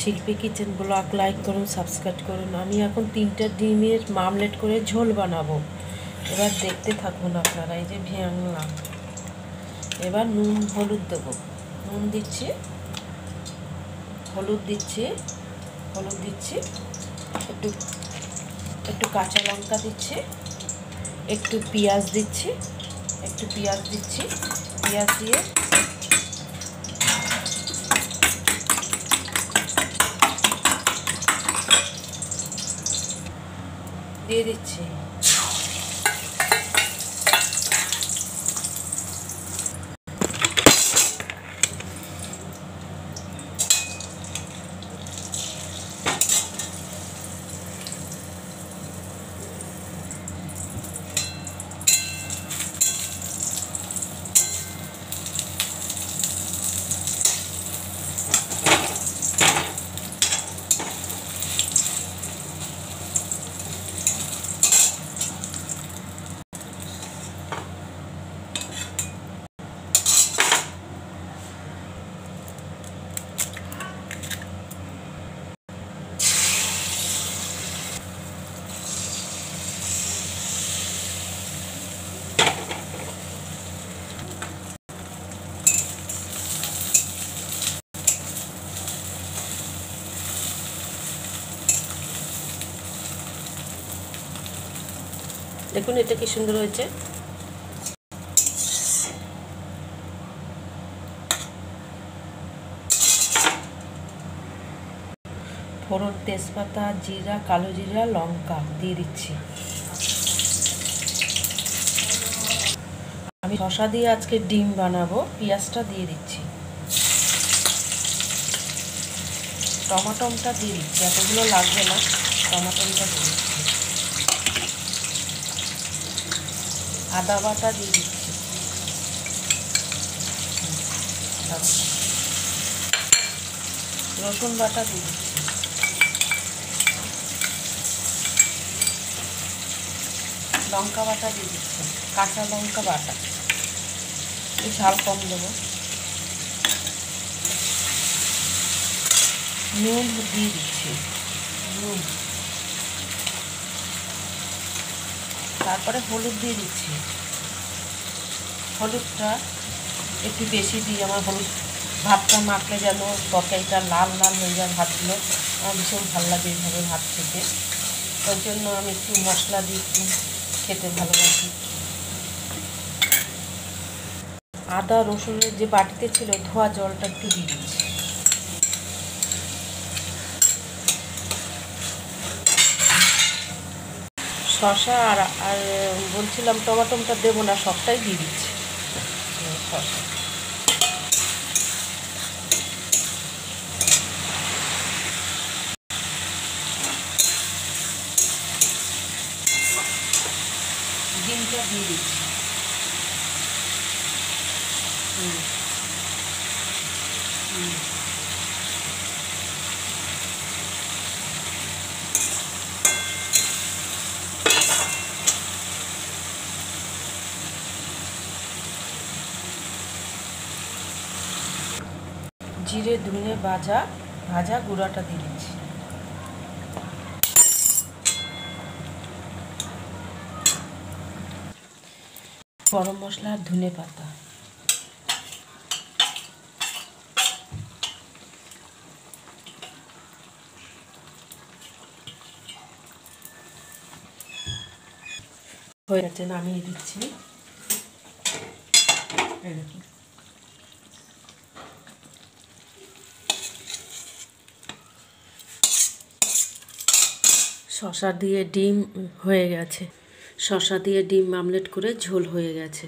শিল্পী kitchen blog like করুন, subscribe করুন। আমি এখন 3টা ডিমের মামলেট করে ঝোল বানাবো। এবার দেখতে থাকুন আপনারা। এই যে ভাঙলাম, এবার নুন হলুদ দেবো। নুন দিচ্ছি, হলুদ দিচ্ছি, একটু একটু কাঁচা লঙ্কা দিচ্ছি, একটু পেঁয়াজ দিচ্ছি, পেঁয়াজ দিয়ে দিয়ে দিচ্ছি। দেখুন এটা কি সুন্দর হয়েছে। ফোড়ন, তেজপাতা, জিরা, কালো জিরা, লঙ্কা দিয়ে দিচ্ছি। আমি শসা দিয়ে আজকে ডিম বানাবো। পেঁয়াজটা দিয়ে দিচ্ছি, টমাটোটা দিয়ে দিচ্ছি, এতগুলো লাগবে না, টমাটোটা দিয়ে দিচ্ছি, আদা বাটা দিয়ে দিচ্ছি, রসুন বাটা দিয়ে দিচ্ছি, লঙ্কা বাটা দিয়ে দিচ্ছি, কাঁচা লঙ্কা বাটা, ঝাল কম দেবো, নুন দিয়ে দিচ্ছি, নুন, তারপরে হলুদ দিয়ে দিচ্ছি। হলুদটা একটু বেশি দিই, আমার হলুদ ভাতটা মাখলে যেন তরকারিটা লাল লাল হয়ে যায়। ভাতগুলো আমার ভীষণ ভালো লাগে এইভাবে ভাত খেতে, ওই জন্য আমি একটু মশলা দিয়ে একটু খেতে ভালোবাসি। আদা রসুনের যে বাটিতে ছিল ধোয়া জলটা একটু দিয়ে দিচ্ছি। শসা আর বলছিলাম টমাটোটা দেবো না, সবটাই দিয়ে দিচ্ছি। শসা, ডিমটা দিয়ে দিচ্ছি। জিরে ধনে ভাজা গুঁড়াটা দিয়ে দিচ্ছি। গরম মশলা আর ধনে পাতা, হয়ে গেছে, নামিয়ে দিচ্ছি। শসা দিয়ে ডিম হয়ে গেছে, শসা দিয়ে ডিম আমলেট করে ঝোল হয়ে গেছে।